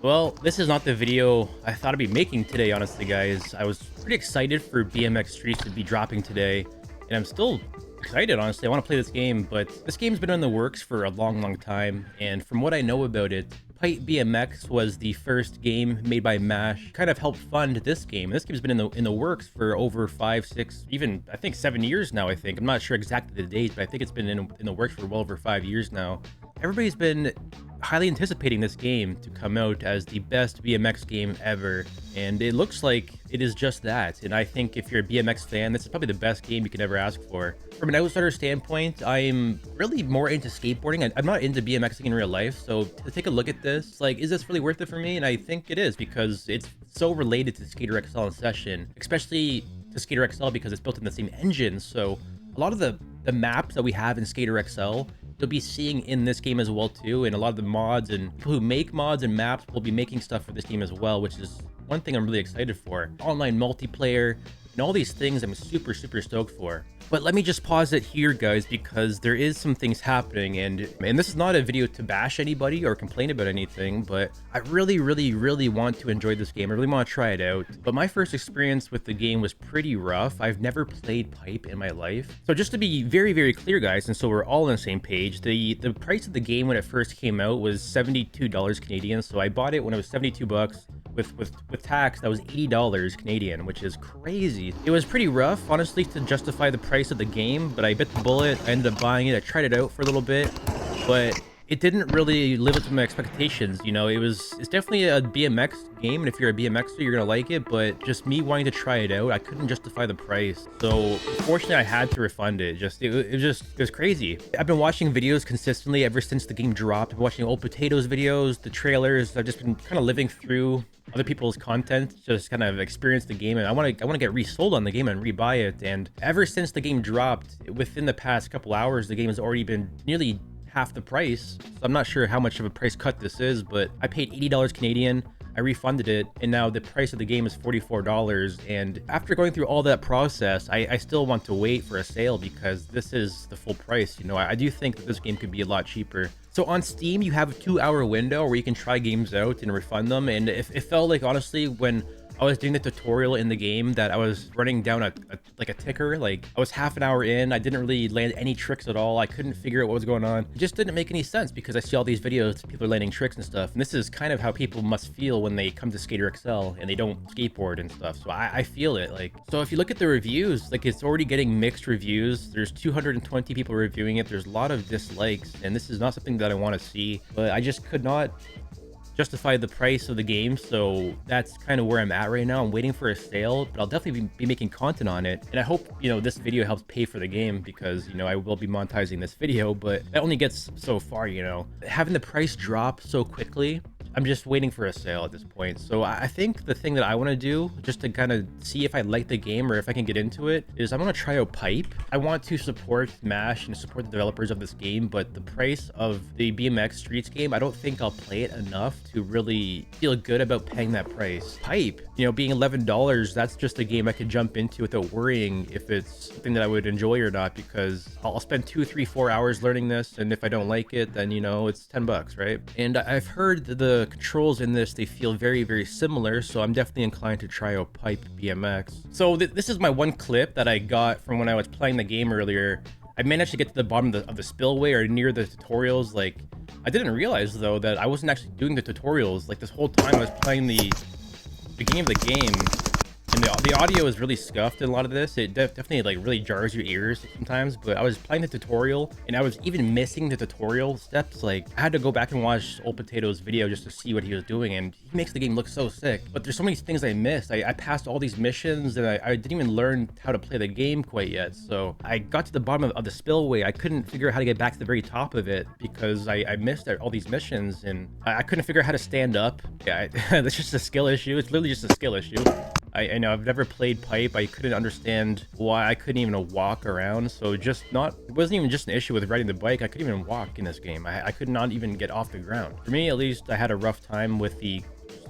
Well, this is not the video I thought I'd be making today, honestly, guys. I was pretty excited for BMX Streets to be dropping today, and I'm still excited, honestly. I want to play this game, but this game's been in the works for a long time, and from what I know about it, Pipe BMX was the first game made by MASH, kind of helped fund this game. This game's been in the works for over 5, 6, even I think 7 years now. I'm not sure exactly the date, but I think it's been in the works for well over 5 years now. Everybody's been highly anticipating this game to come out as the best BMX game ever, and it looks like it is just that. And I think if you're a BMX fan, this is probably the best game you could ever ask for. From an outsider standpoint, I'm really more into skateboarding. I'm not into BMXing in real life, so to take a look at this, like, is this really worth it for me? And I think it is, because it's so related to Skater XL in Session, especially to Skater XL because it's built in the same engine. So a lot of the maps that we have in Skater XL, you'll be seeing in this game as well too, and a lot of the mods and people who make mods and maps will be making stuff for this game as well, which is one thing I'm really excited for. Online multiplayer and all these things I'm super stoked for. But let me just pause it here, guys, because there is some things happening, and this is not a video to bash anybody or complain about anything, but I really want to enjoy this game. I really want to try it out. But my first experience with the game was pretty rough. I've never played Pipe in my life. So just to be very clear, guys, and so we're all on the same page, the price of the game when it first came out was $72 Canadian. So I bought it when it was 72 bucks. With tax, that was $80 Canadian, which is crazy. It was pretty rough, honestly, to justify the price of the game, but I bit the bullet. I ended up buying it. I tried it out for a little bit, but it didn't really live up to my expectations. You know, it's definitely a BMX game, and if you're a BMXer, you're gonna like it, but just me wanting to try it out, I couldn't justify the price. So fortunately, I had to refund it. It was crazy. I've been watching videos consistently ever since the game dropped. I've been watching Old Potatoes videos, the trailers. I've just been kind of living through other people's content, just kind of experience the game, and I want to get resold on the game and rebuy it. And ever since the game dropped, within the past couple hours, the game has already been nearly half the price. So I'm not sure how much of a price cut this is, but I paid $80 Canadian. I refunded it, and now the price of the game is $44. And after going through all that process, I still want to wait for a sale because this is the full price. You know, I do think that this game could be a lot cheaper. So on Steam, you have a 2-hour window where you can try games out and refund them. And it felt like, honestly, when I was doing the tutorial in the game, that I was running down a ticker. Like, I was half an hour in, I didn't really land any tricks at all. I couldn't figure out what was going on. It just didn't make any sense because I see all these videos, people are landing tricks and stuff. And this is kind of how people must feel when they come to Skater XL and they don't skateboard and stuff. So I feel it. Like, so if you look at the reviews, like, it's already getting mixed reviews. There's 220 people reviewing it. There's a lot of dislikes, and this is not something that I want to see, but I just could not justify the price of the game. So that's kind of where I'm at right now. I'm waiting for a sale, but I'll definitely be making content on it, and I hope, you know, this video helps pay for the game, because, you know, I will be monetizing this video, but that only gets so far. You know, having the price drop so quickly, I'm just waiting for a sale at this point. So I think the thing that I want to do, just to kind of see if I like the game or if I can get into it, is I want to try out Pipe. I want to support MASH and support the developers of this game, but the price of the BMX Streets game, I don't think I'll play it enough to really feel good about paying that price. Pipe, you know, being $11, that's just a game I could jump into without worrying if it's something that I would enjoy or not, because I'll spend 2, 3, 4 hours learning this, and if I don't like it, then, you know, it's 10 bucks, right? And I've heard the controls in this, they feel very similar, so I'm definitely inclined to try out Pipe BMX. So this is my one clip that I got from when I was playing the game earlier. I managed to get to the bottom of the spillway, or near the tutorials. Like, I didn't realize though that I wasn't actually doing the tutorials. Like, this whole time I was playing the beginning of the game, and the audio is really scuffed in a lot of this. It definitely, like, really jars your ears sometimes. But I was playing the tutorial, and I was even missing the tutorial steps. Like, I had to go back and watch Old Potatoes' video just to see what he was doing, and he makes the game look so sick. But there's so many things I missed. I passed all these missions, and I didn't even learn how to play the game quite yet. So I got to the bottom of the spillway. I couldn't figure out how to get back to the very top of it because I missed all these missions, and I couldn't figure out how to stand up. Yeah, that's just a skill issue. It's literally just a skill issue. I know I've never played Pipe. I couldn't understand why I couldn't even walk around. So it wasn't even just an issue with riding the bike. I couldn't even walk in this game. I could not even get off the ground. For me, at least, I had a rough time with the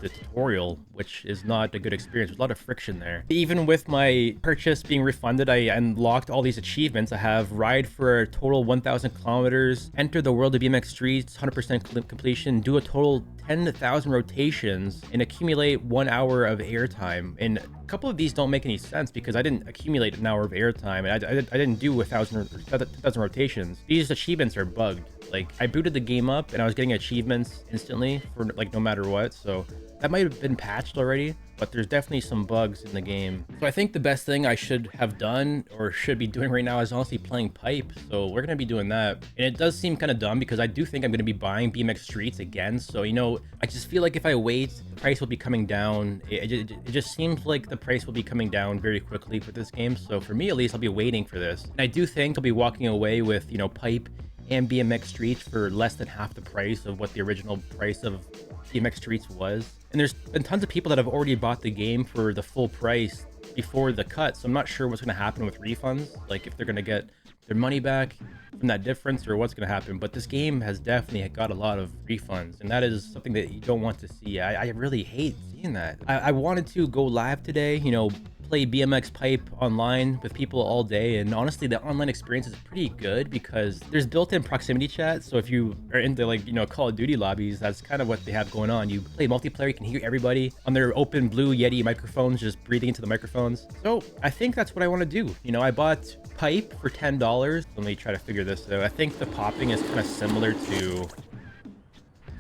the tutorial, which is not a good experience. There's a lot of friction there. Even with my purchase being refunded, I unlocked all these achievements. I have ride for a total 1,000 kilometers, enter the world of BMX Streets, 100% completion, do a total 10,000 rotations, and accumulate 1 hour of airtime. And a couple of these don't make any sense because I didn't accumulate an hour of airtime, and I didn't do 1,000 rotations. These achievements are bugged. Like, I booted the game up and I was getting achievements instantly for like no matter what, so that might have been patched already, but there's definitely some bugs in the game. So I think the best thing I should have done or should be doing right now is honestly playing Pipe. So we're gonna be doing that, and it does seem kind of dumb because I do think I'm gonna be buying BMX Streets again. So, you know, I just feel like if I wait, the price will be coming down. It just seems like the price will be coming down very quickly for this game. So for me at least, I'll be waiting for this, and I do think I'll be walking away with, you know, Pipe and BMX Streets for less than half the price of what the original price of BMX Streets was. And there's been tons of people that have already bought the game for the full price before the cut, so I'm not sure what's going to happen with refunds, like if they're going to get their money back from that difference or what's going to happen. But this game has definitely got a lot of refunds, and that is something that you don't want to see. I really hate seeing that. I wanted to go live today, you know, play BMX Pipe online with people all day, and honestly the online experience is pretty good because there's built-in proximity chat. So if you are into, like, you know, Call of Duty lobbies, that's kind of what they have going on. You play multiplayer, you can hear everybody on their open blue Yeti microphones just breathing into the microphones. So I think that's what I want to do. You know, I bought Pipe for $10. Let me try to figure this out. I think the popping is kind of similar to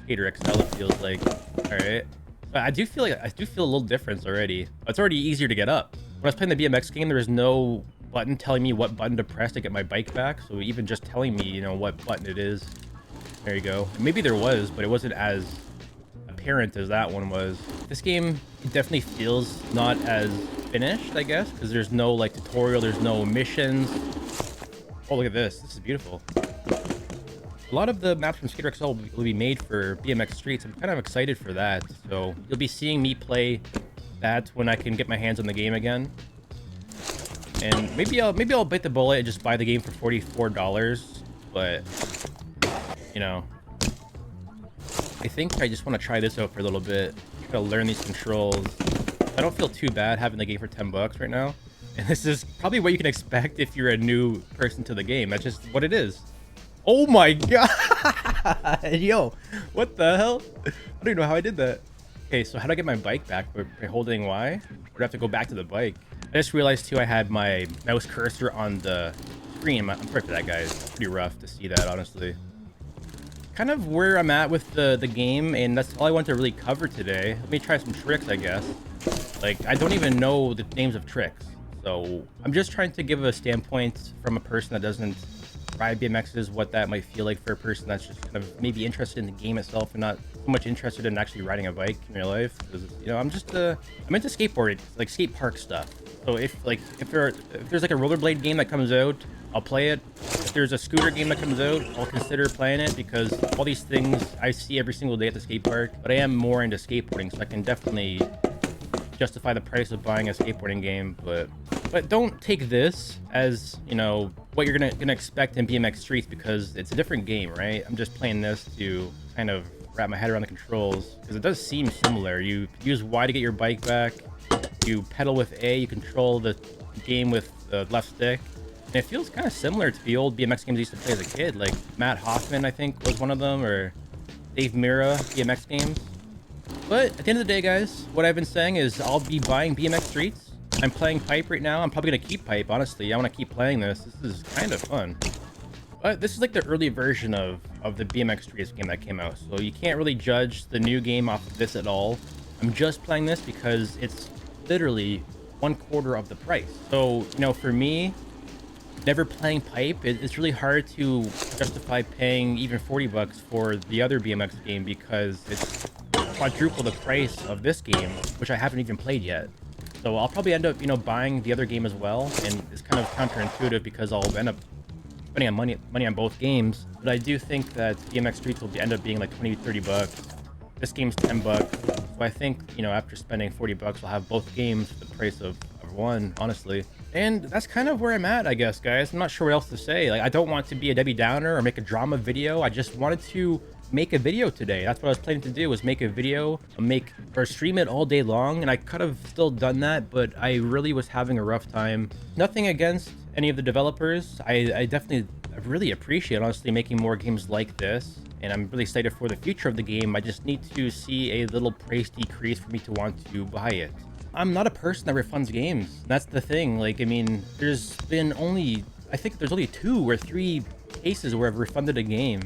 Skater XL, it feels like. All right, I do feel a little difference already. It's already easier to get up. When I was playing the BMX game, there was no button telling me what button to press to get my bike back. So even just telling me, you know, what button it is. There you go. Maybe there was, but it wasn't as apparent as that one was. This game definitely feels not as finished, I guess, because there's no like tutorial, there's no missions. Oh, look at this. This is beautiful. A lot of the maps from Skater XL will be made for BMX Streets. I'm kind of excited for that. So you'll be seeing me play that when I can get my hands on the game again. And maybe I'll bite the bullet and just buy the game for $44. But, you know, I think I just want to try this out for a little bit. Try to learn these controls. I don't feel too bad having the game for $10 right now. And this is probably what you can expect if you're a new person to the game. That's just what it is. Oh my god! Yo, what the hell? I don't even know how I did that. Okay, so how do I get my bike back? By holding Y? Or do I have to go back to the bike? I just realized too I had my mouse cursor on the screen. I'm sorry for that, guys. It's pretty rough to see that, honestly. Kind of where I'm at with the game, and that's all I want to really cover today. Let me try some tricks, I guess. Like, I don't even know the names of tricks. So I'm just trying to give a standpoint from a person that doesn't ride BMXs, what that might feel like for a person that's just kind of maybe interested in the game itself and not so much interested in actually riding a bike in real life. Because, you know, I'm into skateboarding, like skate park stuff. So if there's like a rollerblade game that comes out, I'll play it. If there's a scooter game that comes out, I'll consider playing it, because all these things I see every single day at the skate park. But I am more into skateboarding, so I can definitely justify the price of buying a skateboarding game. But don't take this as, you know, what you're gonna expect in BMX Streets, because it's a different game, right? I'm just playing this to kind of wrap my head around the controls, because it does seem similar. You use Y to get your bike back, you pedal with A, you control the game with the left stick, and it feels kind of similar to the old BMX games I used to play as a kid. Like Matt Hoffman, I think, was one of them, or Dave Mira BMX games. But at the end of the day, guys, what I've been saying is I'll be buying BMX Streets. I'm playing Pipe right now. I'm probably going to keep Pipe, honestly. I want to keep playing this. This is kind of fun. But this is like the early version of the BMX Streets game that came out. So you can't really judge the new game off of this at all. I'm just playing this because it's literally 1/4 of the price. So, you know, for me, never playing Pipe, it's really hard to justify paying even $40 for the other BMX game, because it's quadruple the price of this game, which I haven't even played yet. So I'll probably end up, you know, buying the other game as well, and it's kind of counterintuitive because I'll end up spending money on both games. But I do think that BMX Streets will end up being like $20-30. This game's $10. So I think, you know, after spending $40, I'll have both games for the price of one, honestly. And that's kind of where I'm at, I guess, guys. I'm not sure what else to say. Like, I don't want to be a Debbie Downer or make a drama video. I just wanted to make a video today. That's what I was planning to do, was make a video, make or stream it all day long, and I could have still done that, but I really was having a rough time. Nothing against any of the developers. I definitely really appreciate, honestly, making more games like this, and I'm really excited for the future of the game. I just need to see a little price decrease for me to want to buy it. I'm not a person that refunds games. That's the thing. Like, I mean, there's been only, I think there's only 2 or 3 cases where I've refunded a game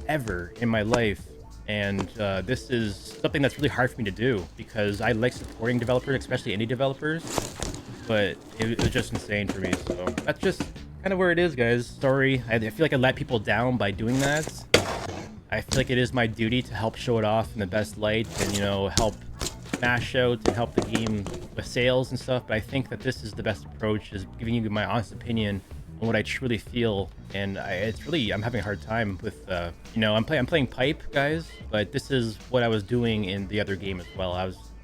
ever in my life. And this is something that's really hard for me to do because I like supporting developers, especially indie developers. But it was just insane for me. So that's just kind of where it is, guys. Sorry. I feel like I let people down by doing that. I feel like it is my duty to help show it off in the best light and, you know, help smash out and help the game with sales and stuff. But I think that this is the best approach, is giving you my honest opinion on what I truly feel. And I'm having a hard time with, you know, I'm playing pipe, guys, but this is what I was doing in the other game as well.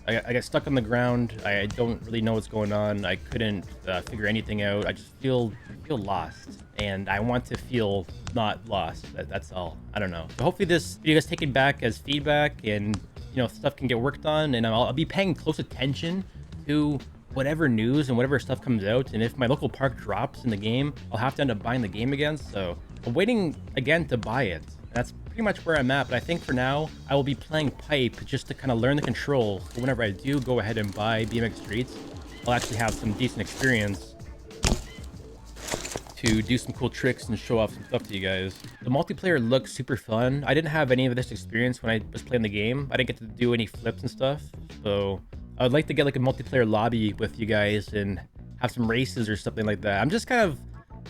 I got stuck on the ground. I don't really know what's going on. I couldn't figure anything out. I just feel lost, and I want to feel not lost. That's all. I don't know. So hopefully this video is taken back as feedback, and you know, stuff can get worked on, and I'll be paying close attention to whatever news and whatever stuff comes out. And if my local park drops in the game, I'll have to end up buying the game again. So I'm waiting again to buy it. That's pretty much where I'm at, but I think for now I will be playing pipe just to kind of learn the controls. So whenever I do go ahead and buy BMX Streets, I'll actually have some decent experience to do some cool tricks and show off some stuff to you guys. The multiplayer looks super fun. I didn't have any of this experience when I was playing the game. I didn't get to do any flips and stuff, so I would like to get like a multiplayer lobby with you guys and have some races or something like that. I'm just kind of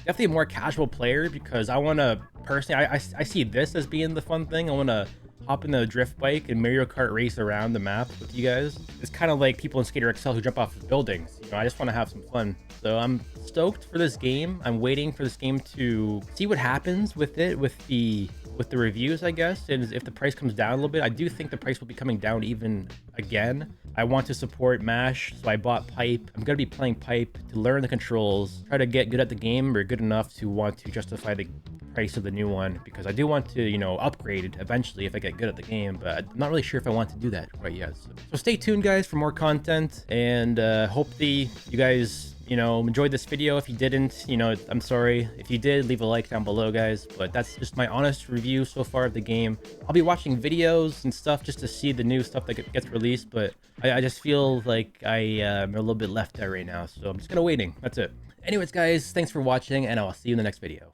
definitely a more casual player because I want to personally, I see this as being the fun thing. I want to hop in the drift bike and Mario Kart race around the map with you guys. It's kind of like people in Skater XL who jump off of buildings. You know, I just want to have some fun. So I'm stoked for this game. I'm waiting for this game to see what happens with it, with the reviews, I guess. And if the price comes down a little bit, I do think the price will be coming down even again. I want to support MASH, so I bought pipe. I'm going to be playing pipe to learn the controls, try to get good at the game, or good enough to want to justify the price of the new one, because I do want to, you know, upgrade it eventually if I get good at the game, but I'm not really sure if I want to do that quite yet. So stay tuned, guys, for more content, and hopefully you guys, you know, enjoyed this video. If you didn't, you know, I'm sorry. If you did, leave a like down below, guys. But that's just my honest review so far of the game. I'll be watching videos and stuff just to see the new stuff that gets released, but I just feel like I am a little bit left out right now, so I'm just kind of waiting. That's it. Anyways, guys, thanks for watching, and I'll see you in the next video.